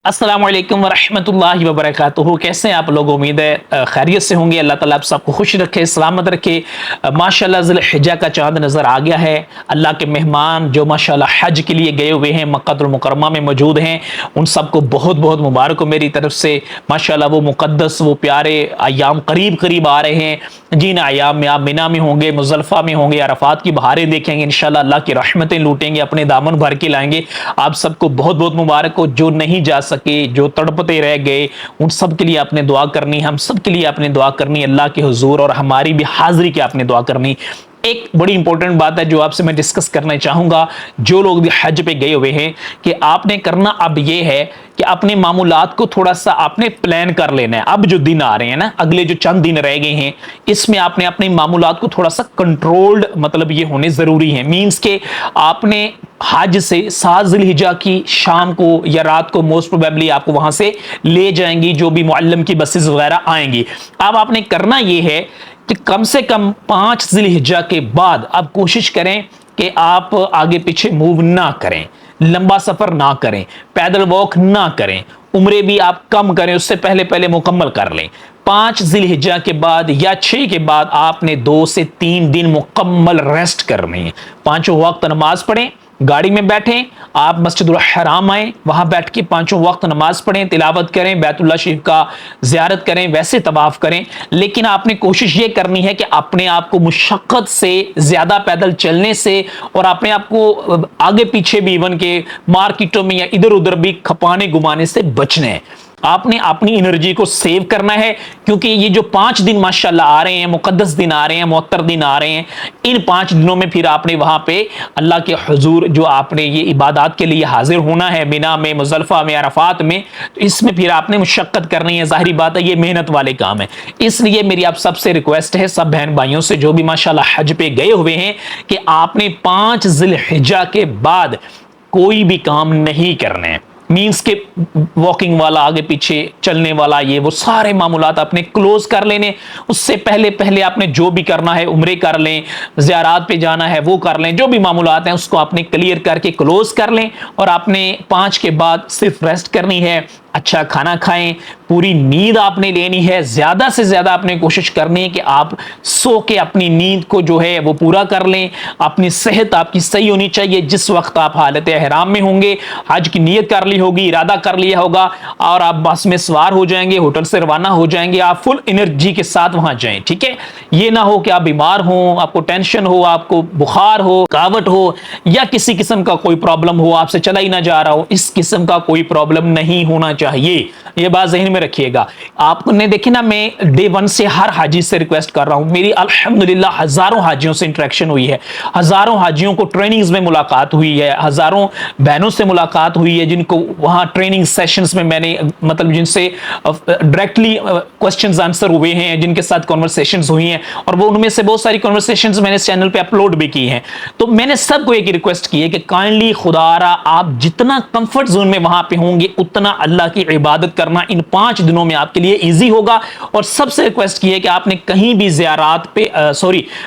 अस्सलाम वालेकुम वरहमतुल्लाहि वबरकातुहू। कैसे हैं आप लोग? उम्मीद है खैरियत से होंगे। अल्लाह ताला आप सबको खुश रखे, सलामत रखे। माशाल्लाह ज़ुल्हिज्जा का चांद नज़र आ गया है। अल्लाह के मेहमान जो माशाल्लाह हज के लिए गए हुए हैं, मक्कातुल मुकर्रमा में मौजूद हैं, उन सबको बहुत बहुत मुबारक हो मेरी तरफ से। माशाल्लाह वो मुक़द्दस, वो प्यारे अय्याम करीब करीब आ रहे हैं। जिन अय्याम में आप मिना में होंगे, मुज़ल्फ़ा में होंगे, अरफ़ात की बहारें देखेंगे, इंशाल्लाह अल्लाह की रहमतें लूटेंगे, अपने दामन भर के लाएंगे। आप सबको बहुत बहुत मुबारक हो। जो नहीं जा सके, जो तड़पते रह गए, उन सब के लिए आपने दुआ करनी, हम सब के लिए आपने दुआ करनी अल्लाह के हुजूर, और हमारी भी हाजिरी की आपने दुआ करनी। एक बड़ी इंपॉर्टेंट बात है जो आपसे मैं डिस्कस करना चाहूंगा। जो लोग भी हज पे गए हुए हैं, कि आपने करना अब ये है कि अपने मामूलात को थोड़ा सा आपने प्लान कर लेना है। अब जो दिन आ रहे हैं ना, अगले जो चंद दिन रह गए हैं, इसमें आपने अपने मामूलात को थोड़ा सा कंट्रोल्ड, मतलब ये होने जरूरी है। मींस के आपने हज से 7 ज़िलहिज्जा की शाम को या रात को मोस्ट प्रोबेबली आपको वहां से ले जाएंगी, जो भी मुअल्लम की बसेस वगैरह आएंगी। अब आपने करना ये है कि कम से कम 5 ज़िलहिज्जा के बाद आप कोशिश करें कि आप आगे पीछे मूव ना करें, लंबा सफर ना करें, पैदल वॉक ना करें, उम्रे भी आप कम करें, उससे पहले पहले मुकम्मल कर लें। 5 ज़िलहिज्जा के बाद या 6 के बाद आपने 2 से 3 दिन मुकम्मल रेस्ट करनी है। 5 वक्त नमाज पढ़ें, गाड़ी में बैठें, आप मस्जिदुल हराम आए, वहां बैठ के 5 वक्त नमाज पढ़ें, तिलावत करें, बैतुल्लाह शरीफ का ज़ियारत करें, वैसे तवाफ करें। लेकिन आपने कोशिश ये करनी है कि अपने आप को मुशक्कत से, ज्यादा पैदल चलने से, और अपने आप को आगे पीछे भी इवन के मार्केटों में या इधर उधर भी खपाने घुमाने से बचने हैं। आपने अपनी एनर्जी को सेव करना है, क्योंकि ये जो 5 दिन माशाल्लाह आ रहे हैं, मुकद्दस दिन आ रहे हैं, मुअत्तर दिन आ रहे हैं, इन 5 दिनों में फिर आपने वहां पे अल्लाह के हुजूर जो आपने ये इबादत के लिए हाजिर होना है, मिना में, मुज़ल्फ़ा में, अरफात में, तो इसमें फिर आपने मुशक्कत करनी है। जाहिर बात है ये मेहनत वाले काम है। इसलिए मेरी आप सबसे रिक्वेस्ट है, सब बहन भाइयों से जो भी माशाल्लाह हज पे गए हुए हैं, कि आपने 5 ज़िलहिज्जा के बाद कोई भी काम नहीं करने हैं। मीन्स के वॉकिंग वाला, आगे पीछे चलने वाला, ये वो सारे मामूलात आपने क्लोज कर लेने। उससे पहले पहले आपने जो भी करना है, उम्रे कर लें, ज़ियारात पे जाना है वो कर लें, जो भी मामूलात हैं उसको आपने क्लियर करके क्लोज कर लें। और आपने 5 के बाद सिर्फ रेस्ट करनी है, अच्छा खाना खाएं, पूरी नींद आपने लेनी है। ज्यादा से ज्यादा आपने कोशिश करनी है कि आप सो के अपनी नींद को जो है वो पूरा कर लें। अपनी सेहत आपकी सही होनी चाहिए। जिस वक्त आप हालत एहराम में होंगे, हज की नीयत कर ली होगी, इरादा कर लिया होगा, और आप बस में सवार हो जाएंगे, होटल से रवाना हो जाएंगे, आप फुल एनर्जी के साथ वहां जाएं। ठीक है, ये ना हो कि आप बीमार हो, आपको टेंशन हो, आपको बुखार हो, कावट हो, या किसी किस्म का कोई प्रॉब्लम हो, आपसे चला ही ना जा रहा हो। इस किस्म का कोई प्रॉब्लम नहीं होना चाहिए, ये बात ज़हन में रखिएगा। आपने देखी ना, मैं डे 1 से हर हाजी से रिक्वेस्ट कर रहा हूं। मेरी अल्हम्दुलिल्लाह हजारों हाजियों से इंटरेक्शन हुई है, हजारों हाजियों को ट्रेनिंग्स में मुलाकात हुई है, हजारों बहनों से मुलाकात हुई है जिनको वहां ट्रेनिंग सेशंस में मैंने मतलब जिनसे डायरेक्टली क्वेश्चंस आंसर हुए हैं, जिनके साथ कॉन्वर्सेशंस हुई हैं, और वो उनमें से बहुत सारी कॉन्वर्सेशंस मैंने चैनल पे अपलोड भी की हैं। तो मैंने सबको एक रिक्वेस्ट की है कि काइंडली खुदारा आप जितना कंफर्ट जोन में वहां पे होंगे, उतना अल्लाह की इबादत करना इन 5 दिनों में आपके लिए इजी होगा। और सबसे रिक्वेस्ट की है कि आपने कहीं भी ज़ियारात पे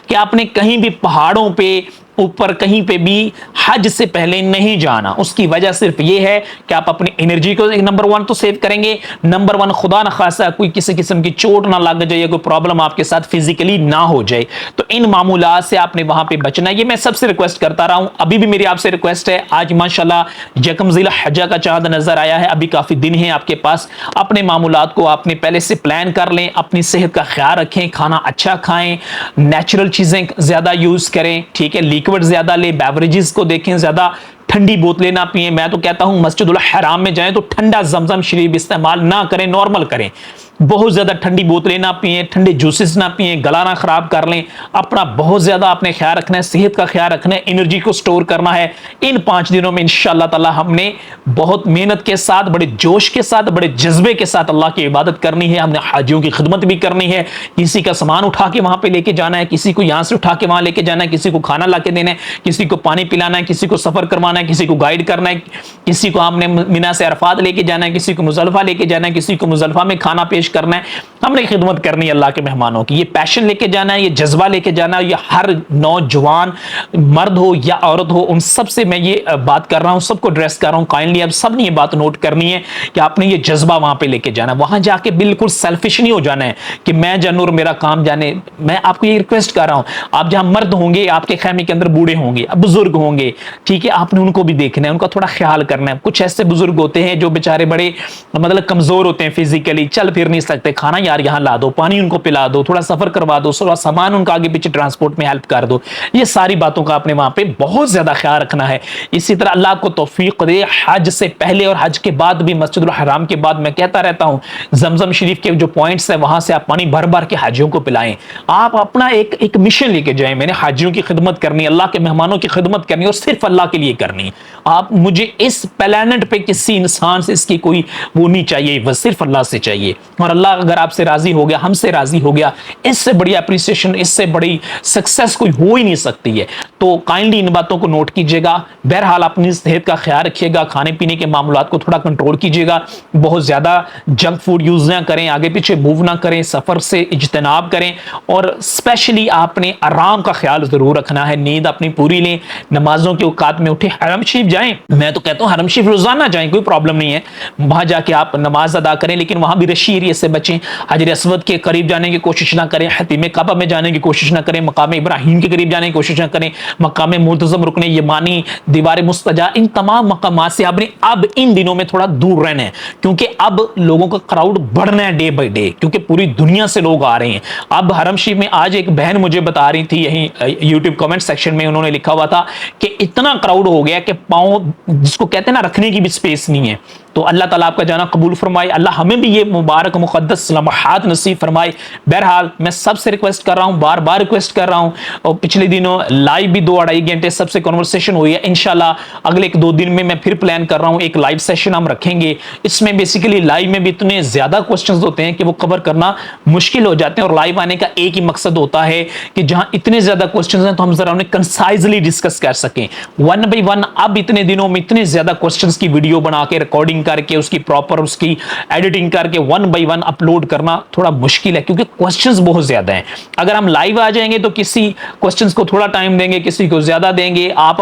कि आपने कहीं भी पहाड़ों पे ऊपर कहीं पे भी हज से पहले नहीं जाना। उसकी वजह सिर्फ ये है कि आप अपनी एनर्जी को नंबर 1 तो सेव करेंगे, नंबर 1 खुदा न खासा कोई किसी किस्म की चोट ना लग जाए, कोई प्रॉब्लम आपके साथ फिजिकली ना हो जाए। तो इन मामूलात से आपने वहां पे बचना है। ये मैं सबसे रिक्वेस्ट करता रहा हूं, अभी भी मेरी आपसे रिक्वेस्ट है। आज माशाल्लाह यकम ज़िलहिज्जा का चांद नजर आया है, अभी काफी दिन है आपके पास। अपने मामूलात को आपने पहले से प्लान कर लें, अपनी सेहत का ख्याल रखें, खाना अच्छा खाएं, नेचुरल चीजें ज्यादा यूज करें। ठीक है, लिक्विड ज्यादा ले, बेवरेजेस को देखें, ज्यादा ठंडी बोतलें ना पिएं। मैं तो कहता हूं मस्जिदुल हराम में जाएं तो ठंडा जमजम शरीफ इस्तेमाल ना करें, नॉर्मल करें। बहुत ज्यादा ठंडी बोतलें ना पिएं, ठंडे जूसेस ना पिएं, गला ना खराब कर लें। अपना बहुत ज्यादा आपने ख्याल रखना है, सेहत का ख्याल रखना है, एनर्जी को स्टोर करना है। इन 5 दिनों में इंशाअल्लाह ताला हमने बहुत मेहनत के साथ, बड़े जोश के साथ, बड़े जज्बे के साथ अल्लाह की इबादत करनी है। हमने हाजियों की खिदमत भी करनी है। किसी का सामान उठा के वहां पे लेके जाना है, किसी को यहां से उठा के वहां लेके जाना है, किसी को खाना ला के देना है, किसी को पानी पिलाना है, किसी को सफर करवाना है, किसी को गाइड करना है, किसी को हमने मिना से अरफात लेके जाना है, किसी को मुज़ल्फ़ा लेके जाना है, किसी को मुज़ल्फ़ा में खाना पेश کرنا ہے, ہم نے خدمت کرنی ہے اللہ کے مہمانوں کی. یہ پیشن لے کے جانا ہے, یہ جذبہ لے کے جانا ہے. یہ ہر نوجوان مرد ہو یا عورت ہو, ان سب سے میں یہ بات کر رہا ہوں, سب کو ڈریس کر رہا ہوں کائنڈلی. اب سب نے یہ بات نوٹ کرنی ہے کہ آپ نے یہ جذبہ وہاں پہ لے کے جانا ہے. وہاں جا کے بالکل سیلفش نہیں ہو جانا ہے کہ میں جانوں اور میرا کام جانے. میں آپ کو یہ ریکویسٹ کر رہا ہوں, آپ جہاں مرد ہوں گے, آپ کے خیمے کے اندر بوڑھے ہوں گے, بزرگ ہوں گے, ٹھیک ہے, آپ نے ان کو بھی دیکھنا ہے, ان کا تھوڑا خیال کرنا ہے. کچھ ایسے بزرگ ہوتے ہیں جو بیچارے بڑے مطلب کمزور ہوتے ہیں فزیکلی, چل پھر نہیں سکتے. کھانا یار یہاں لا دو, پانی ان کو پلا دو, تھوڑا سفر کروا دو, تھوڑا سامان ان کا آگے پیچھے ٹرانسپورٹ میں ہیلپ کر دو. یہ ساری باتوں کا آپ نے وہاں پہ بہت زیادہ خیال رکھنا ہے. اسی طرح اللہ کو توفیق دے, حج سے پہلے اور حج کے بعد بھی مسجد الحرام کے بعد میں کہتا رہتا ہوں, زمزم شریف کے جو پوائنٹس ہیں وہاں سے آپ پانی بھر بھر کے حاجیوں کو پلائیں. آپ اپنا ایک مشن لے کے جائیں, میں نے حاجیوں کی خدمت کرنی, اللہ کے مہمانوں کی خدمت کرنی اور صرف اللہ کے لیے کرنی. آپ مجھے اس پلانٹ پہ کسی انسان سے اس کی کوئی وہ نہیں چاہیے, وہ صرف اللہ سے چاہیے. اور اللہ اگر آپ سے راضی ہو گیا, ہم سے راضی ہو گیا, اس سے بڑی اپریسیشن, اس سے بڑی سکسیس کوئی ہو ہی نہیں سکتی ہے. تو کائنڈلی ان باتوں کو نوٹ کیجیے گا. بہرحال اپنی صحت کا خیال رکھیے گا, کھانے پینے کے معاملات کو تھوڑا کنٹرول کیجیے گا, بہت زیادہ جنک فوڈ یوز نہ کریں, آگے پیچھے موو نہ کریں, سفر سے اجتناب کریں, اور اسپیشلی آپ نے آرام کا خیال ضرور رکھنا ہے. نیند اپنی پوری لیں, نمازوں کے اوقات میں اٹھے, حرم شریف جائیں. میں تو کہتا ہوں حرم شریف روزانہ جائیں, کوئی پرابلم نہیں ہے, وہاں جا کے آپ نماز ادا کریں, لیکن وہاں بھی رشی ایریے سے بچیں. حجر اسود کے قریب جانے کی کوشش نہ کریں, حتیم کعبہ میں جانے کی کوشش نہ کریں, مقام ابراہیم کے قریب جانے کی کوشش نہ کریں, مقام منتظم, رکن یمانی, دیوار مستجا, ان تمام مقامات سے آپ نے اب ان دنوں میں تھوڑا دور رہنا ہے, کیونکہ اب لوگوں کا کراؤڈ بڑھنا ہے ڈے بائی ڈے, کیونکہ پوری دنیا سے لوگ آ رہے ہیں. اب حرم شریف میں آج ایک بہن مجھے بتا رہی تھی, یہیں یوٹیوب کمنٹ سیکشن میں انہوں نے لکھا ہوا تھا کہ اتنا کراؤڈ ہو گیا کہ پاؤں جس کو کہتے ہیں نا رکھنے کی بھی سپیس نہیں ہے. تو اللہ تعالیٰ آپ کا جانا قبول فرمائے, اللہ ہمیں بھی یہ مبارک مقدس لمحات نصیب فرمائے. بہرحال میں سب سے ریکویسٹ کر رہا ہوں, بار بار ریکویسٹ کر رہا ہوں, اور پچھلے دنوں لائیو بھی 2-2.5 گھنٹے سب سے کنورسیشن ہوئی ہے. انشاءاللہ اگلے 1-2 دن میں پھر پلان کر رہا ہوں, ایک لائیو سیشن ہم رکھیں گے. اس میں بیسیکلی لائیو میں بھی اتنے زیادہ کوسچنز ہوتے ہیں کہ وہ کور کرنا مشکل ہو جاتے ہیں, اور لائیو آنے کا ایک ہی مقصد ہوتا ہے کہ جہاں اتنے زیادہ کوسچنز ہیں تو ہم ذرا انہیں کنسائزلی ڈسکس کر سکیں, 1 by 1. اب اتنے دنوں میں اتنے زیادہ کوسچنز کی ویڈیو بنا کے ریکارڈنگ کر کے اس کی پراپر اس کی ایڈیٹنگ کر کے 1 by 1 اپلوڈ کرنا تھوڑا مشکل ہے, کیونکہ کوسچنز بہت زیادہ ہیں. اگر ہم لائیو آ جائیں گے تو کسی کوسچنز کو تھوڑا ٹائم دیں گے, کسی کو زیادہ دیں گے. آپ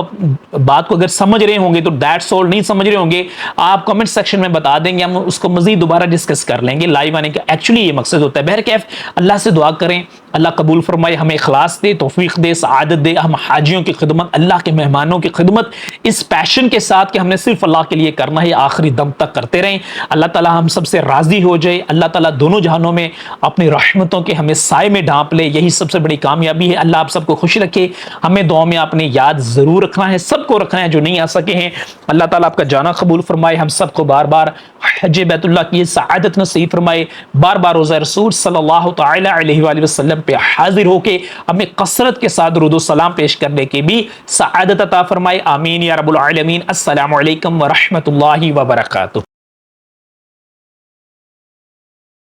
بات کو اگر سمجھ رہے ہوں گے تو دیٹس آل, نہیں سمجھ رہے ہوں گے آپ کمنٹ سیکشن میں بتا دیں گے, ہم اس کو مزید دوبارہ ڈسکس کر لیں گے. لائیو آنے کا ایکچولی یہ مقصد ہوتا ہے. بہرکیف اللہ سے دعا کریں, اللہ قبول فرمائے, ہمیں اخلاص دے, توفیق دے, سعادت دے. ہم حاجیوں کی خدمت, اللہ کے مہمانوں کی خدمت اس پیشن کے ساتھ کہ ہم نے صرف اللہ کے لیے کرنا ہے, آخری دم تک کرتے رہیں. اللہ تعالی ہم سب سے راضی ہو جائے, اللہ تعالی دونوں جہانوں میں اپنی رحمتوں کے ہمیں سائے میں ڈھانپ لے, یہی سب سے بڑی کامیابی ہے. اللہ آپ سب کو خوش رکھے. ہمیں دعا میں آپ نے یاد ضرور رکھنا ہے, سب کو رکھنا ہے جو نہیں آ سکے ہیں. اللہ تعالی آپ کا جانا قبول فرمائے, ہم سب کو بار بار حج بیت اللہ کی سعادت نصیب فرمائے, بار بار روزہ رسول صلی اللہ تعالی علیہ وآلہ وسلم پہ حاضر ہو کے ہمیں کثرت کے ساتھ درود و سلام پیش کرنے کی بھی سعادت عطا فرمائے. آمین یا رب العالمین. السلام علیکم ورحمۃ اللہ وبرکاتہ.